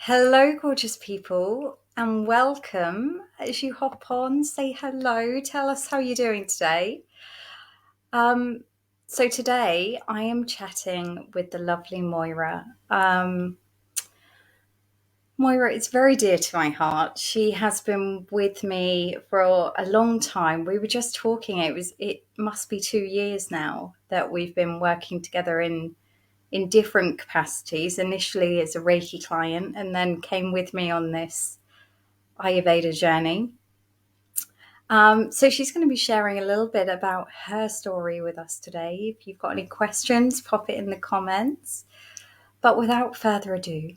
Hello, gorgeous people, and welcome. As you hop on, say hello, tell us how you're doing today. Um, so, today I am chatting with the lovely Moira. Moira is very dear to my heart. She has been with me for a long time. We were just talking, it must be 2 years now that we've been working together in different capacities, initially as a Reiki client, and then came with me on this Ayurveda journey. So she's going to be sharing a little bit about her story with us today. If you've got any questions, pop it in the comments. But without further ado,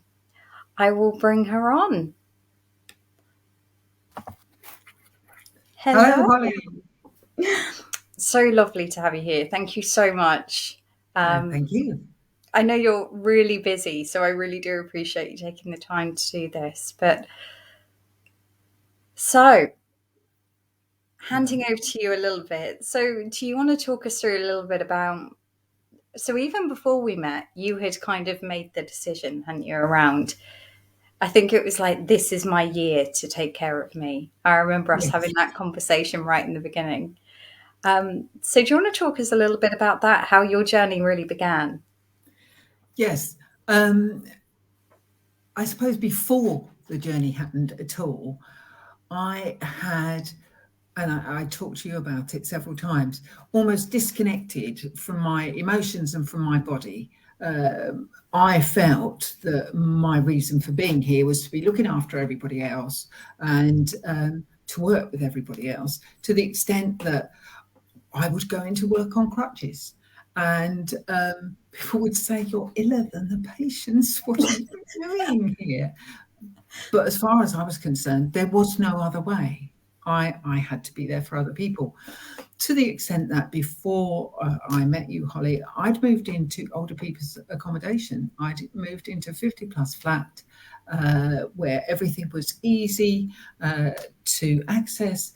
I will bring her on. Hello. Hello, Holly. So lovely to have you here. Thank you so much. Thank you. I know you're really busy, so I really do appreciate you taking the time to do this. But so, handing over to you a little bit. So, do you want to talk us through a little bit about? So, even before we met, you had kind of made the decision, hadn't you, around? I think it was like, this is my year to take care of me. I remember us having Yes. that conversation right in the beginning. So, do you want to talk us a little bit about that, how your journey really began? Yes. I suppose before the journey happened at all, I had, and I talked to you about it several times, almost disconnected from my emotions and from my body. I felt that my reason for being here was to be looking after everybody else and to work with everybody else, to the extent that I would go into work on crutches. And people would say, "You're iller than the patients. What are you doing here?" But as far as I was concerned, there was no other way. I had to be there for other people. To the extent that before I met you, Holly, I'd moved into older people's accommodation. I'd moved into a 50 plus flat where everything was easy to access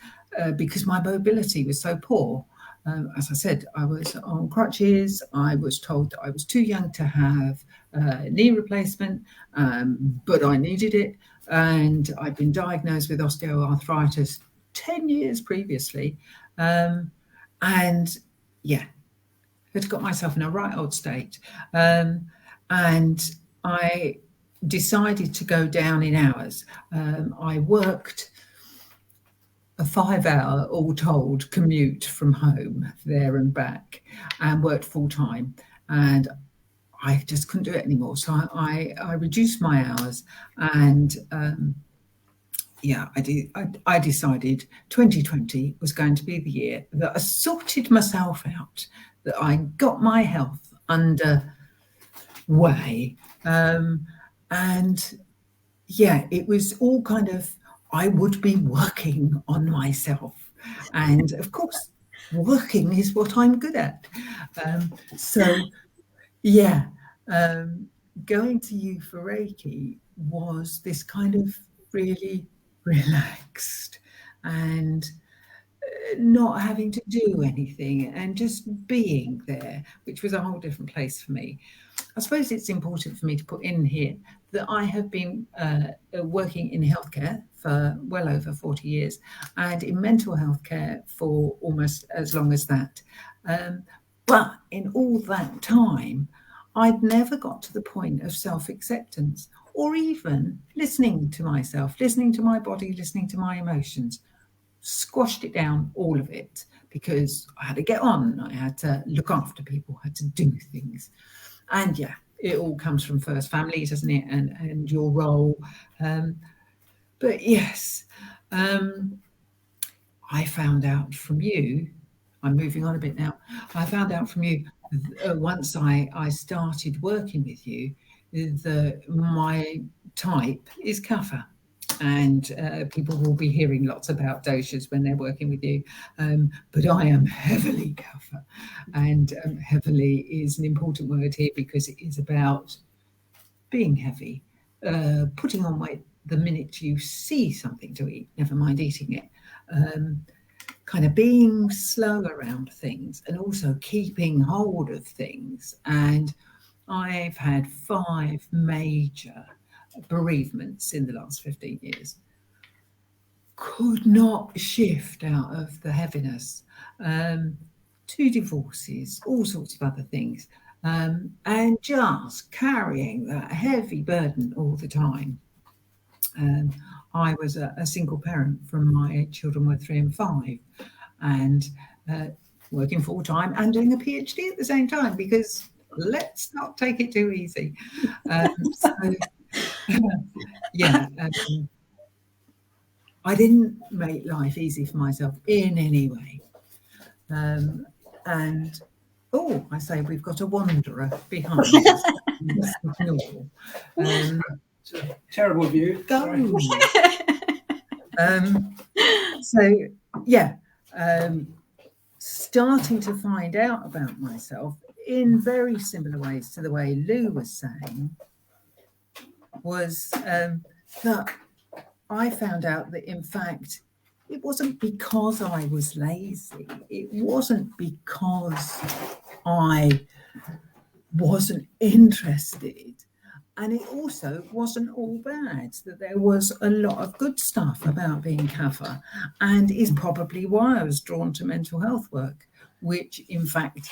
because my mobility was so poor. As I said, I was on crutches. I was told that I was too young to have knee replacement, but I needed it. And I'd been diagnosed with osteoarthritis 10 years previously. And yeah, had got myself in a right old state. And I decided to go down in hours. I worked a 5 hour, all told, commute from home there and back, and worked full time. And I just couldn't do it anymore. So I reduced my hours, and I decided 2020 was going to be the year that I sorted myself out, that I got my health under way, and yeah, it was all kind of, I would be working on myself. And of course, working is what I'm good at. So, yeah, going to you for Reiki was this kind of really relaxed and not having to do anything and just being there, which was a whole different place for me. I suppose it's important for me to put in here that I have been working in healthcare for well over 40 years and in mental health care for almost as long as that. But in all that time, I'd never got to the point of self acceptance or even listening to myself, listening to my body, listening to my emotions. Squashed it down, all of it, because I had to get on, I had to look after people, I had to do things. And yeah, it all comes from first family, doesn't it? And your role. But yes, I found out from you, I'm moving on a bit now. I found out from you once I started working with you that my type is kapha. And people will be hearing lots about doshas when they're working with you. But I am heavily kapha. And heavily is an important word here because it is about being heavy, putting on weight the minute you see something to eat, never mind eating it. Kind of being slow around things and also keeping hold of things. And I've had 5 major bereavements in the last 15 years, could not shift out of the heaviness. Um, Two divorces, all sorts of other things, and just carrying that heavy burden all the time. Um, I was a single parent from my children were 3 and 5, and uh, working full time and doing a PhD at the same time, because let's not take it too easy. So, yeah, I didn't make life easy for myself in any way. Um, and oh, I say we've got a wanderer behind us. Let's ignore. Um, It's a terrible view. Sorry. go. So yeah, starting to find out about myself in very similar ways to the way Lou was saying, was that I found out that, in fact, it wasn't because I was lazy. It wasn't because I wasn't interested. And it also wasn't all bad, that there was a lot of good stuff about being CAFA, and is probably why I was drawn to mental health work, which, in fact,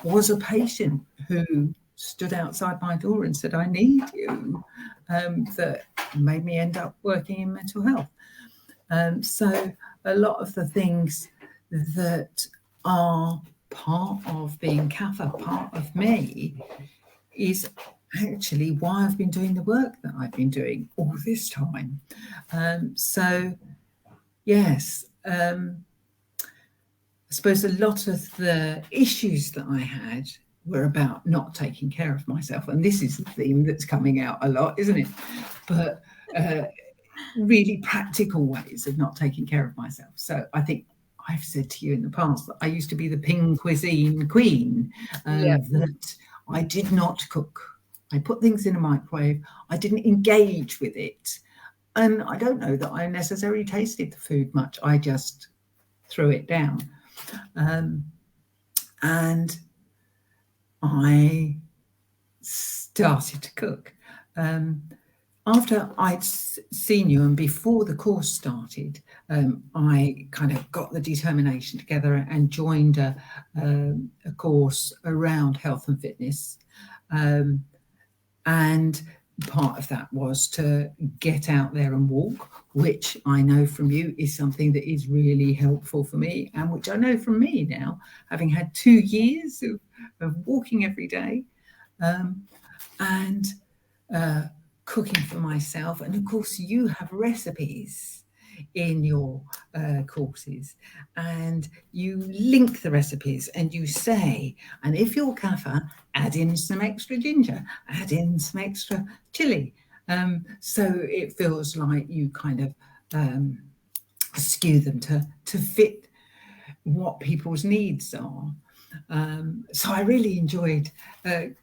was a patient who stood outside my door and said, "I need you," that made me end up working in mental health. So a lot of the things that are part of being CAFA, part of me, is actually why I've been doing the work that I've been doing all this time. So, yes, I suppose a lot of the issues that I had were about not taking care of myself. And this is the theme that's coming out a lot, isn't it? But really practical ways of not taking care of myself. So I think I've said to you in the past that I used to be the ping cuisine queen, that I did not cook. I put things in a microwave. I didn't engage with it. And I don't know that I necessarily tasted the food much. I just threw it down. And I started to cook. After I'd seen you and before the course started, I kind of got the determination together and joined a course around health and fitness. And part of that was to get out there and walk, which I know from you is something that is really helpful for me, and which I know from me now, having had 2 years of walking every day, and cooking for myself. And of course, you have recipes in your courses, and you link the recipes and you say, and if you're CAFA, add in some extra ginger, add in some extra chili. So it feels like you kind of skew them to fit what people's needs are. So I really enjoyed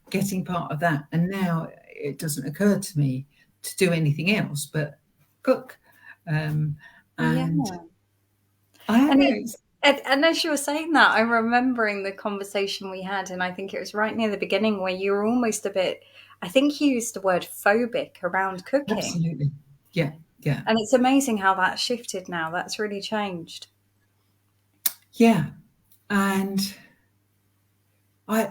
getting part of that. And now it doesn't occur to me to do anything else but cook. And I don't know. And as you were saying that, I'm remembering the conversation we had, and I think it was right near the beginning where you were almost a bit, I think you used the word phobic around cooking. Absolutely. Yeah. And it's amazing how that's shifted now. That's really changed. Yeah. And I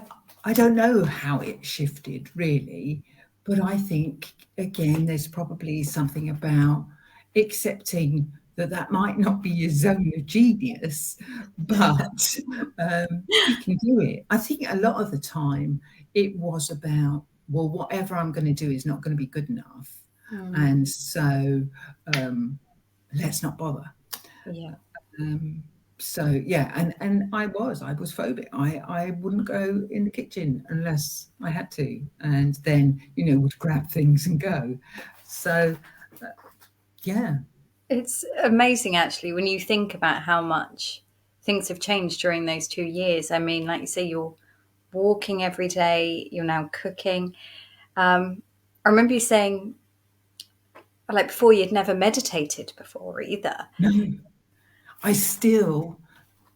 don't know how it shifted really, but I think, again, there's probably something about accepting that might not be your zone of genius, but you can do it. I think a lot of the time it was about, well, whatever I'm going to do is not going to be good enough. And so let's not bother. Yeah. So yeah, and I was phobic. I wouldn't go in the kitchen unless I had to, and then would grab things and go. So yeah, it's amazing actually when you think about how much things have changed during those 2 years. I mean, like you say, you're walking every day, you're now cooking. I remember you saying, like, before, you'd never meditated before either. no, I still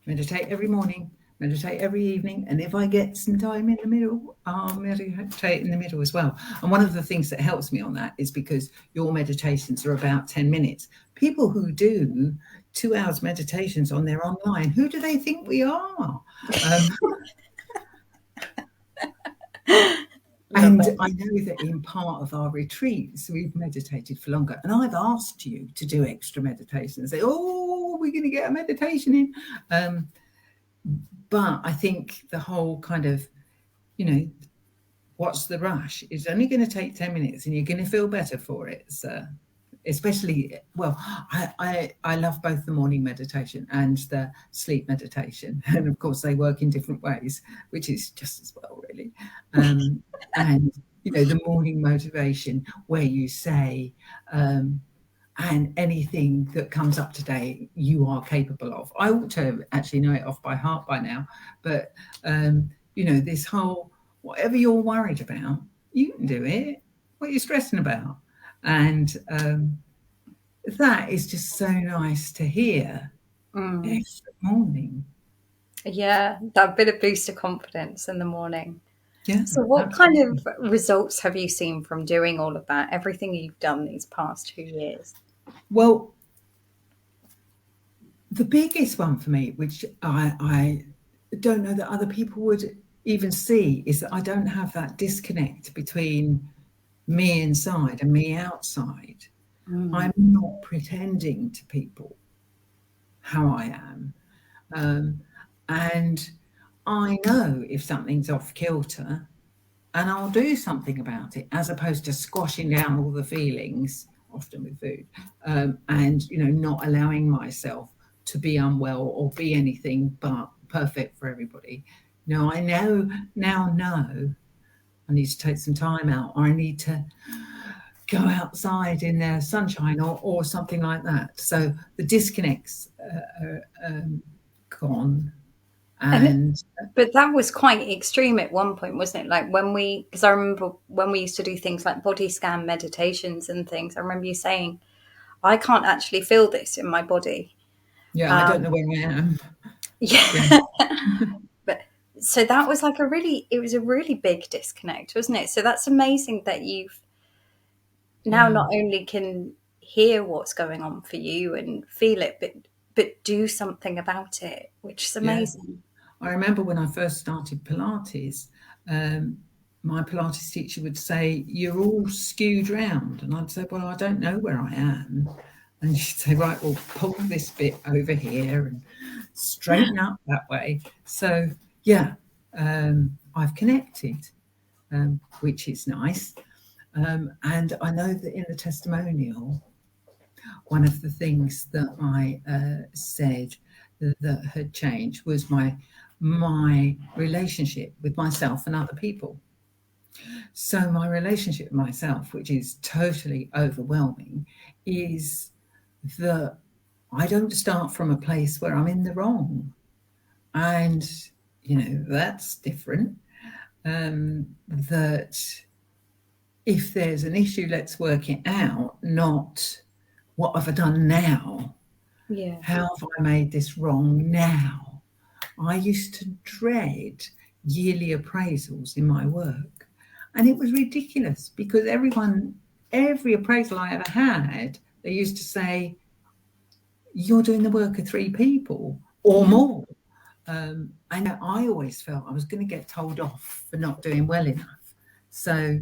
meditate every morning, meditate every evening, and if I get some time in the middle, I'll meditate in the middle as well. And one of the things that helps me on that is because your meditations are about 10 minutes. People who do 2 hours meditations on their online, who do they think we are? And I know that in part of our retreats, we've meditated for longer. And I've asked you to do extra meditations. Say, oh, we're going to get a meditation in. But I think the whole kind of, what's the rush? It's only going to take 10 minutes and you're going to feel better for it. So especially, well, I love both the morning meditation and the sleep meditation. And of course, they work in different ways, which is just as well, really. And, the morning motivation where you say, and anything that comes up today, you are capable of. I ought to actually know it off by heart by now. But, this whole, whatever you're worried about, you can do it. What are you stressing about? And that is just so nice to hear every morning. Yeah, that bit of boost of confidence in the morning. Yeah. So what kind of results have you seen from doing all of that, everything you've done these past 2 years? Well, the biggest one for me, which I don't know that other people would even see, is that I don't have that disconnect between me inside and me outside. I'm not pretending to people how I am. And I know if something's off kilter, and I'll do something about it, as opposed to squashing down all the feelings, often with food, and not allowing myself to be unwell or be anything but perfect for everybody. No, I know I need to take some time out, or I need to go outside in the sunshine or something like that. So the disconnects are gone. But that was quite extreme at one point, wasn't it? Like because I remember when we used to do things like body scan meditations and things, I remember you saying, I can't actually feel this in my body. Yeah, I don't know where I am. Yeah. But so that was like it was a really big disconnect, wasn't it? So that's amazing that you've now not only can hear what's going on for you and feel it, but do something about it, which is amazing. I remember when I first started Pilates, my Pilates teacher would say, you're all skewed round. And I'd say, well, I don't know where I am. And she'd say, right, well, pull this bit over here and straighten up that way. So, yeah, I've connected, which is nice. And I know that in the testimonial, one of the things that I said that had changed was my relationship with myself and other people. So my relationship with myself, which is totally overwhelming, is that I don't start from a place where I'm in the wrong. And, that's different. That if there's an issue, let's work it out, not what have I done now? Yeah. How have I made this wrong now? I used to dread yearly appraisals in my work. And it was ridiculous because every appraisal I ever had, they used to say, you're doing the work of 3 people or more. And I always felt I was going to get told off for not doing well enough. So,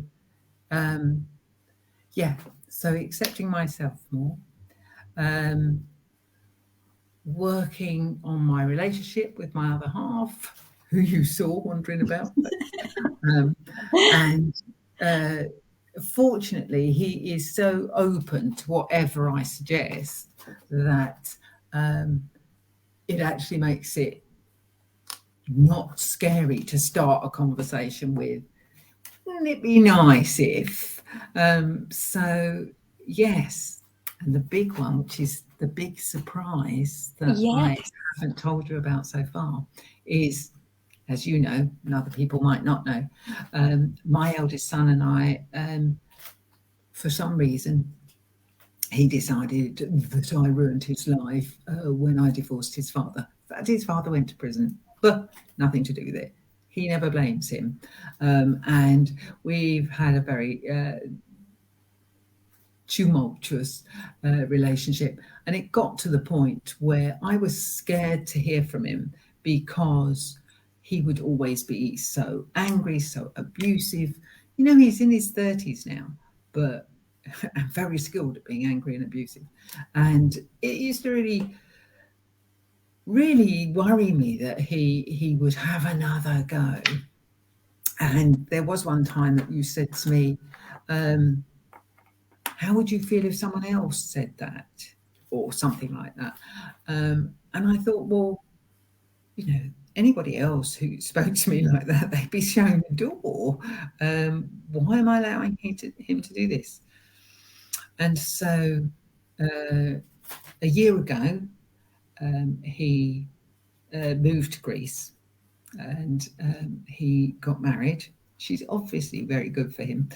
so accepting myself more, working on my relationship with my other half, who you saw wandering about. And fortunately, he is so open to whatever I suggest that it actually makes it not scary to start a conversation with, wouldn't it be nice if? So, yes. And the big one, which is the big surprise that I haven't told you about so far, is, as you know, and other people might not know, my eldest son and I, for some reason, he decided that I ruined his life when I divorced his father. In fact, his father went to prison. but nothing to do with it. He never blames him. And we've had a very tumultuous relationship. And it got to the point where I was scared to hear from him because he would always be so angry, so abusive. You know, he's in his 30s now, but I'm very skilled at being angry and abusive. And it used to really worry me that he would have another go. And there was one time that you said to me, how would you feel if someone else said that, or something like that? And I thought, well, you know, anybody else who spoke to me like that, they'd be shown the door. Why am I allowing him to do this? And so a year ago, he moved to Greece, and he got married. She's obviously very good for him.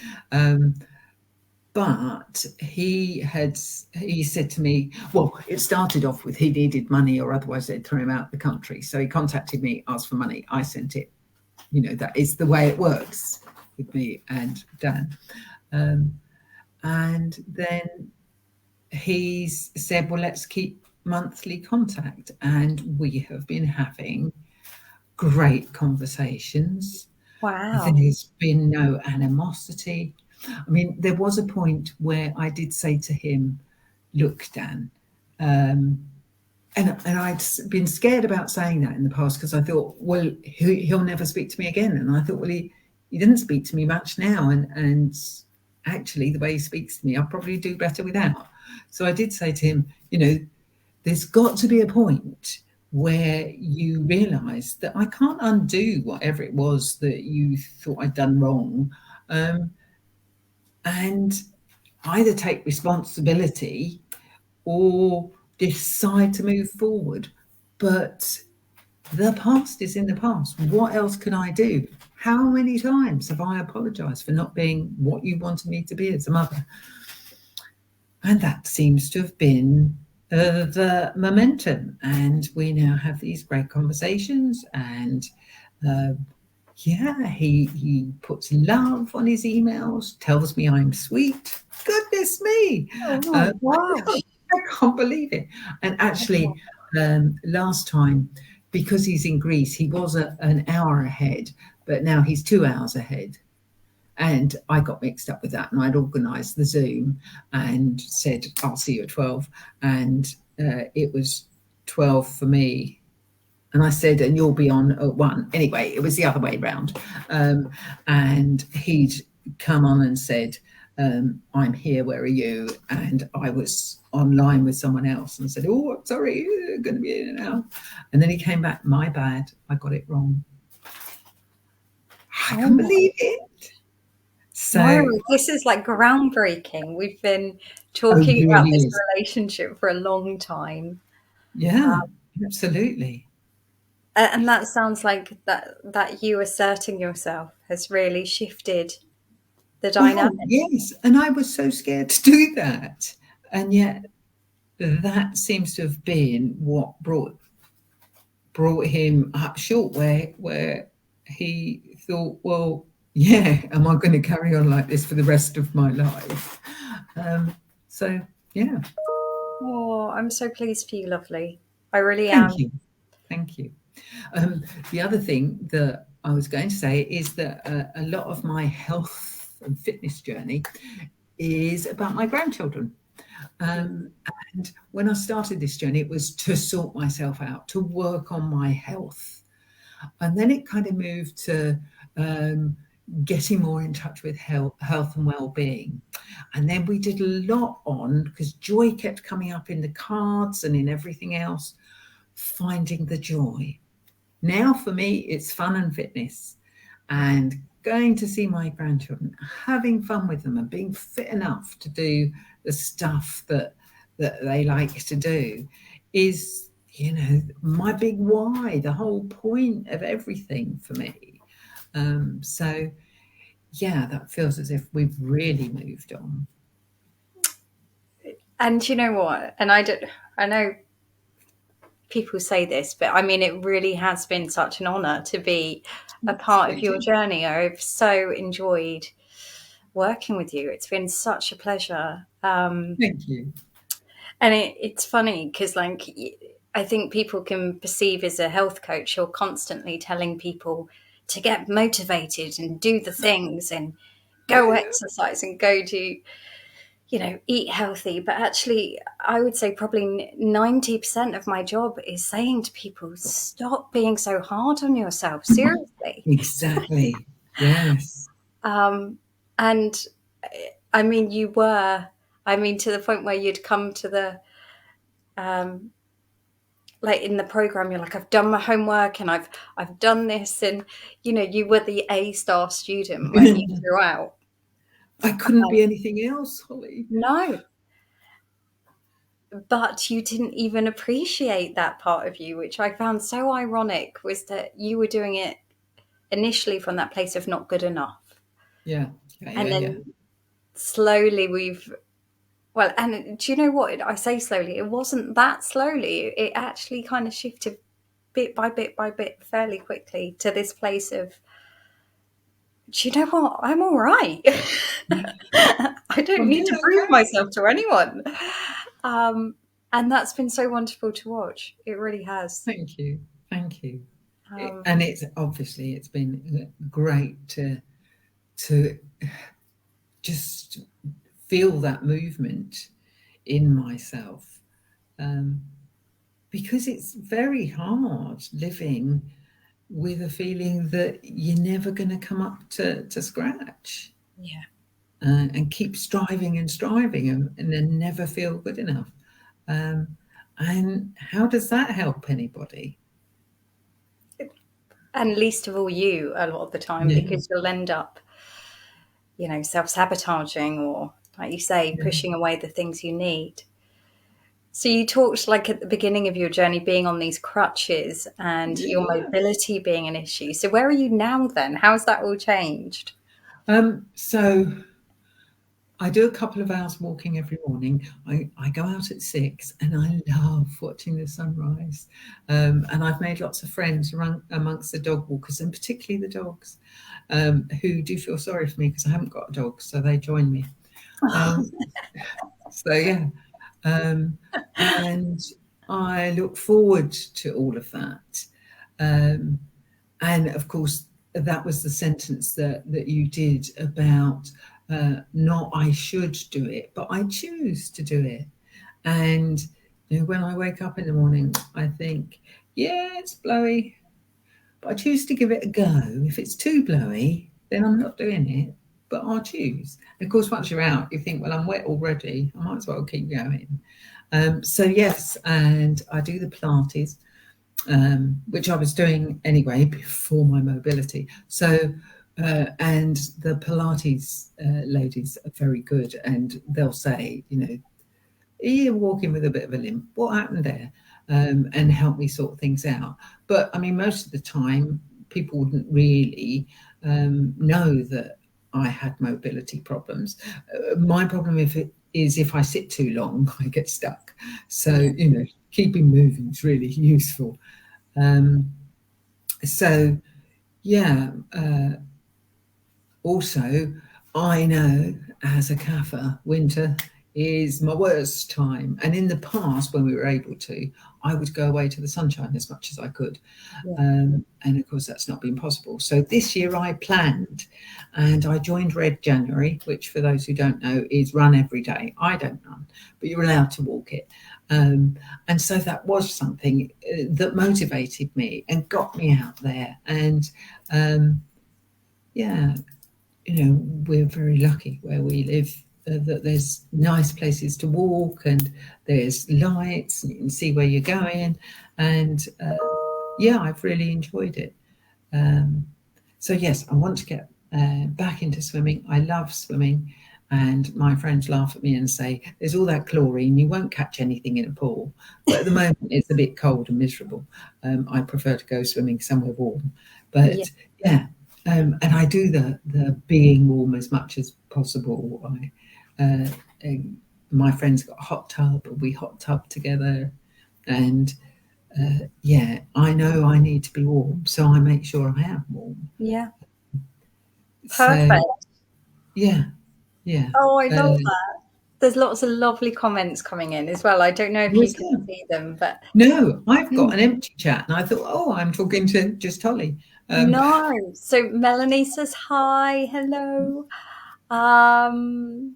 But he said to me, well, it started off with he needed money or otherwise they'd throw him out of the country. So he contacted me, asked for money. I sent it. You know, that is the way it works with me and Dan. And then he's said, well, let's keep monthly contact. And we have been having great conversations. Wow. There's been no animosity. I mean, there was a point where I did say to him, look, Dan, and I'd been scared about saying that in the past because I thought, well, he'll never speak to me again. And I thought, well, he didn't speak to me much now. And actually, the way he speaks to me, I'll probably do better without. So I did say to him, you know, there's got to be a point where you realise that I can't undo whatever it was that you thought I'd done wrong. And either take responsibility or decide to move forward. But the past is in the past. What else can I do? How many times have I apologised for not being what you wanted me to be as a mother? And that seems to have been the momentum. And we now have these great conversations. And yeah, he puts love on his emails, tells me I'm sweet. Goodness me. Oh, wow. I can't believe it. And actually, last time, because he's in Greece, he was an hour ahead, but now he's 2 hours ahead. And I got mixed up with that, and I'd organised the Zoom and said, I'll see you at 12. And it was 12 for me. And I said, and you'll be on at 1. Anyway, it was the other way round. And he'd come on and said, I'm here, where are you? And I was online with someone else and said, oh, sorry, going to be in and out. And then he came back, my bad, I got it wrong. I can't believe it. So Moira, this is like groundbreaking. We've been talking about really this is. relationship for a long time. Yeah, absolutely. And that sounds like that you asserting yourself has really shifted the Well, dynamic. yes, and I was so scared to do that. And yet that seems to have been what brought him up short, where he thought, well, yeah, am I going to carry on like this for the rest of my life? So yeah. Oh, I'm so pleased for you, lovely. I really am. Thank you. The other thing that I was going to say is that a lot of my health and fitness journey is about my grandchildren. And when I started this journey, it was to sort myself out, to work on my health. And then it kind of moved to getting more in touch with health and well-being. And then we did a lot on, because joy kept coming up in the cards and in everything else, finding the joy. Now for me, it's fun and fitness and going to see my grandchildren, having fun with them and being fit enough to do the stuff that they like to do is, you know, my big why, the whole point of everything for me. So yeah, that feels as if we've really moved on. And you know what? And I know people say this, but I mean, it really has been such an honour to be a part of your journey. I've so enjoyed working with you. It's been such a pleasure. Thank you. And it's funny because, like, I think people can perceive as a health coach, you're constantly telling people to get motivated and do the things and go exercise and go do, eat healthy. But actually, I would say probably 90% of my job is saying to people, stop being so hard on yourself. Seriously. Exactly. Yes. And I mean, to the point where you'd come to the, like in the program, you're like, I've done my homework and I've done this. And, you were the A-star student when you grew out. I couldn't be anything else, Holly. No. But you didn't even appreciate that part of you, which I found so ironic, was that you were doing it initially from that place of not good enough. Yeah. And then slowly and do you know what? I say slowly, it wasn't that slowly. It actually kind of shifted bit by bit by bit fairly quickly to this place of, do you know what? I'm all right. I don't need to prove myself to anyone. And that's been so wonderful to watch. It really has. Thank you. And it's been great to just feel that movement in myself, because it's very hard living with a feeling that you're never going to come up to scratch. Yeah. And keep striving and then never feel good enough. And how does that help anybody? And least of all you, a lot of the time, because you'll end up, self-sabotaging or, like you say, pushing away the things you need. So you talked, like, at the beginning of your journey, being on these crutches and your mobility being an issue. So where are you now then? How's that all changed? So I do a couple of hours walking every morning. I go out at 6 and I love watching the sunrise. And I've made lots of friends amongst the dog walkers, and particularly the dogs, who do feel sorry for me because I haven't got a dog, so they join me. And I look forward to all of that. And of course, that was the sentence that you did about not I should do it, but I choose to do it. And when I wake up in the morning, I think, it's blowy, but I choose to give it a go. If it's too blowy, then I'm not doing it, but I'll choose. And of course, once you're out, you think, well, I'm wet already. I might as well keep going. So yes, and I do the Pilates, which I was doing anyway before my mobility. So, and the Pilates ladies are very good, and they'll say, you're walking with a bit of a limp. What happened there? And help me sort things out. But I mean, most of the time, people wouldn't really know that I had mobility problems. My problem if I sit too long, I get stuck. So, keeping moving is really useful. Also, I know as a CAFA, winter is my worst time. And in the past, when we were able to, I would go away to the sunshine as much as I could. And of course, that's not been possible. So this year I planned and I joined Red January, which for those who don't know is run every day. I don't run, but you're allowed to walk it. And so that was something that motivated me and got me out there. And we're very lucky where we live, that there's nice places to walk and there's lights and you can see where you're going. And I've really enjoyed it. So yes, I want to get back into swimming. I love swimming. And my friends laugh at me and say, there's all that chlorine, you won't catch anything in a pool. But at the moment, it's a bit cold and miserable. I prefer to go swimming somewhere warm. But and I do the being warm as much as possible. My friend's got a hot tub, we hot tub together. And yeah, I know I need to be warm, so I make sure I am warm. Yeah. So Perfect. yeah, yeah. Oh, I love Uh, that. There's lots of lovely comments coming in as well. I don't know if you was can there? see them, but No, I've got an empty chat, and I thought, oh, I'm talking to just Holly. no. So Melanie says hi, hello. Um,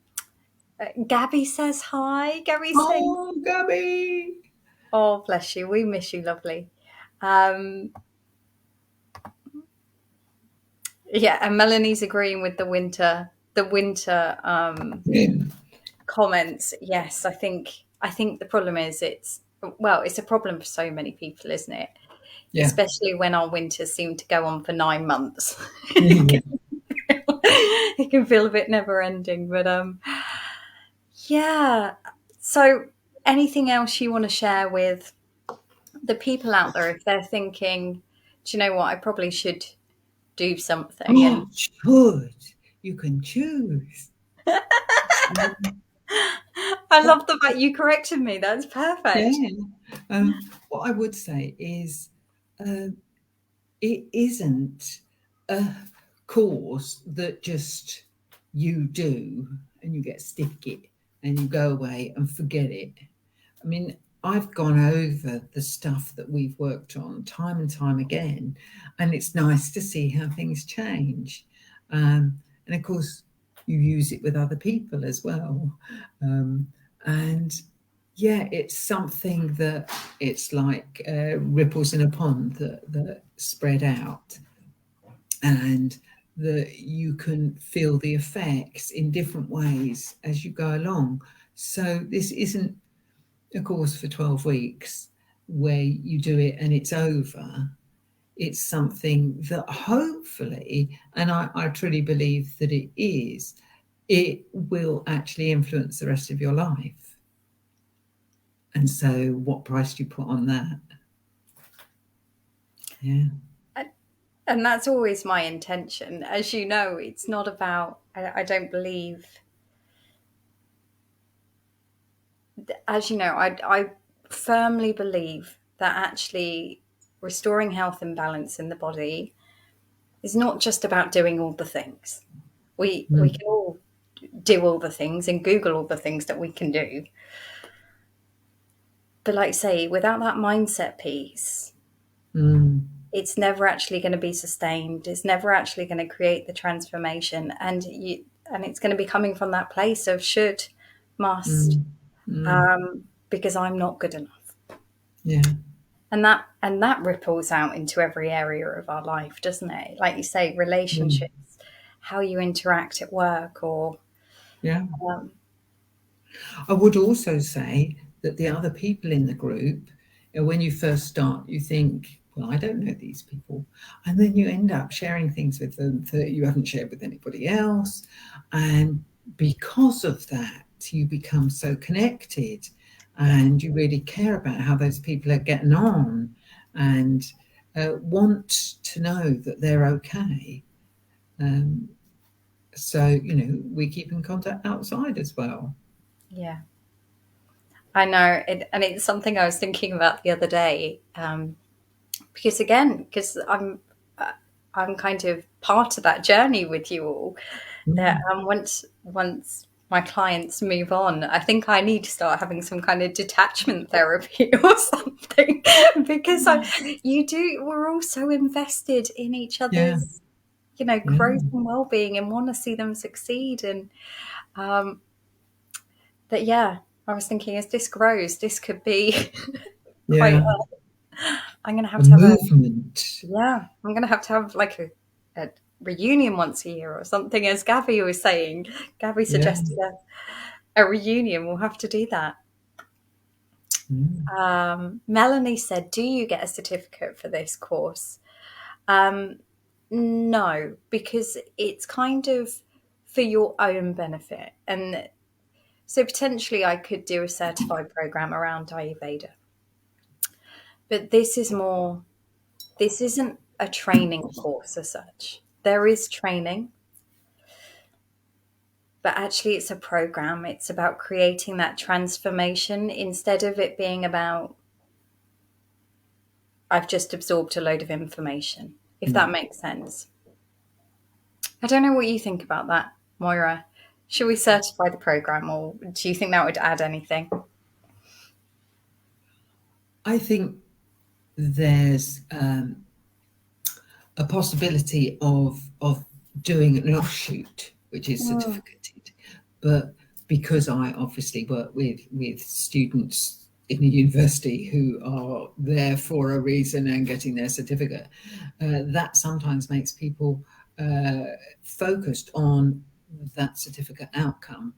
Gabby says hi. Gabby's saying, Oh, Gabby. "Oh, bless you. We miss you, lovely." Um, yeah, and Melanie's agreeing with the winter Yeah, comments. Yes, I think the problem is it's a problem for so many people, isn't it? yeah, Especially when our winters seem to go on for 9 months. yeah. It can feel a bit never ending, but yeah. So anything else you want to share with the people out there if they're thinking, do you know what, I probably should do something? Oh, And should you can choose. I What? love the fact you corrected me. That's perfect. Yeah. What I would say is, uh, it isn't a course that just you do and you get stick and you go away and forget it. I mean, I've gone over the stuff that we've worked on time and time again, and it's nice to see how things change. And of course, you use it with other people as well. And yeah, it's something that it's like ripples in a pond that spread out, and that you can feel the effects in different ways as you go along. So this isn't a course for 12 weeks where you do it and it's over. It's something that hopefully, and I truly believe that it is, it will actually influence the rest of your life. And so, what price do you put on that? Yeah. And that's always my intention. As you know, it's not about, I don't believe, as you know, I firmly believe that actually restoring health and balance in the body is not just about doing all the things. We Mm, can all do all the things and Google all the things that we can do. But like say, without that mindset piece, mm, it's never actually going to be sustained. It's never actually going to create the transformation. And it's going to be coming from that place of should, must, mm, mm. because I'm not good enough. Yeah. And that ripples out into every area of our life, doesn't it? Like you say, Mm, relationships, how you interact at work, or yeah. um, I would also say that the other people in the group, when you first start, you think, well, I don't know these people. And then you end up sharing things with them that you haven't shared with anybody else. And because of that, you become so connected and you really care about how those people are getting on and want to know that they're okay. Um, so, we keep in contact outside as well. yeah, I know. And it's something I was thinking about the other day. Because I'm kind of part of that journey with you all. That Mm, once my clients move on, I think I need to start having some kind of detachment therapy or something because we're all so invested in each yeah, other's yeah. growth and well-being and want to see them succeed. And um that yeah, I was thinking as this grows, this could be quite Yeah, I'm gonna a have a movement. yeah, I'm gonna have to have like a reunion once a year or something, as Gabby was saying. Gabby Yeah. suggested a reunion. We'll have to do that. Mm, Melanie said, "Do you get a certificate for this course?" Um, no, because it's kind of for your own benefit, and so potentially I could do a certified program around Ayurveda. But this is more. This isn't a training course as such. There is training, but actually it's a program. It's about creating that transformation instead of it being about I've just absorbed a load of information, if that makes sense. I don't know what you think about that, Moira. Should we certify the program, or do you think that would add anything? I think there's a possibility of doing an offshoot, which is certificated, but because I obviously work with students in a university who are there for a reason and getting their certificate, that sometimes makes people focused on that certificate outcome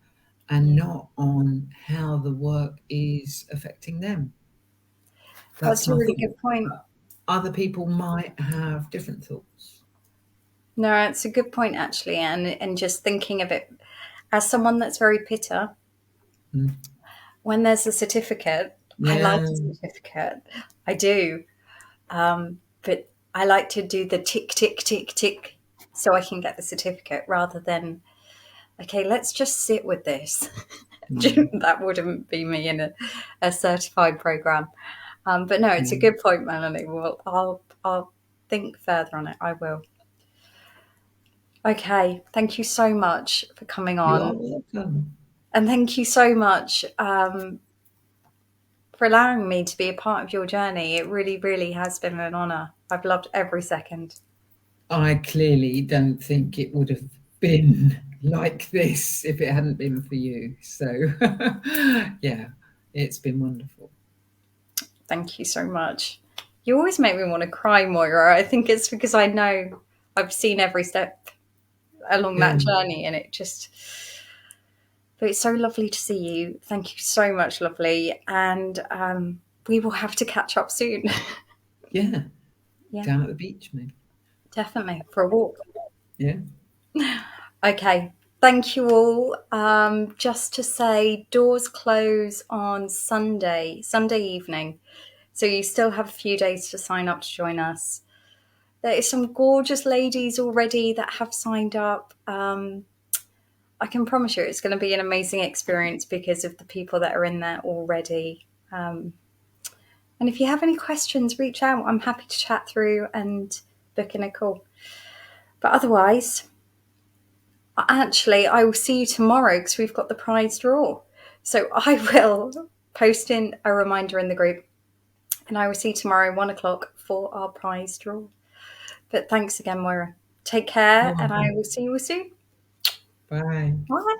and not on how the work is affecting them. That's a my really thought. good point. Other people might have different thoughts. No, it's a good point actually, and just thinking of it as someone that's very pitter. When there's a certificate, I like Yeah. a certificate. I do, but I like to do the tick, tick, tick, tick, so I can get the certificate rather than, okay, let's just sit with this. That wouldn't be me in a certified program. But no, it's a good point, Melanie. Well, I'll think further on it. I will. Okay, thank you so much for coming You are on, welcome. and thank you so much for allowing me to be a part of your journey. It really, really has been an honour. I've loved every second. I clearly don't think it would have been like this if it hadn't been for you. So, yeah, it's been wonderful. Thank you so much. You always make me want to cry, Moira. I think it's because I know I've seen every step along Yeah. that journey, and it just. But it's so lovely to see you. Thank you so much, lovely. And we will have to catch up soon. Yeah. Yeah. Down at the beach, maybe. Definitely, for a walk. Yeah. Okay. Thank you all. Just to say, doors close on Sunday evening. So you still have a few days to sign up to join us. There is some gorgeous ladies already that have signed up. I can promise you it's going to be an amazing experience because of the people that are in there already. And if you have any questions, reach out. I'm happy to chat through and book in a call. But otherwise, actually, I will see you tomorrow because we've got the prize draw. So I will post in a reminder in the group, and I will see you tomorrow, 1 o'clock, for our prize draw. But thanks again, Moira. Take care, and I will see you soon. Bye. Bye.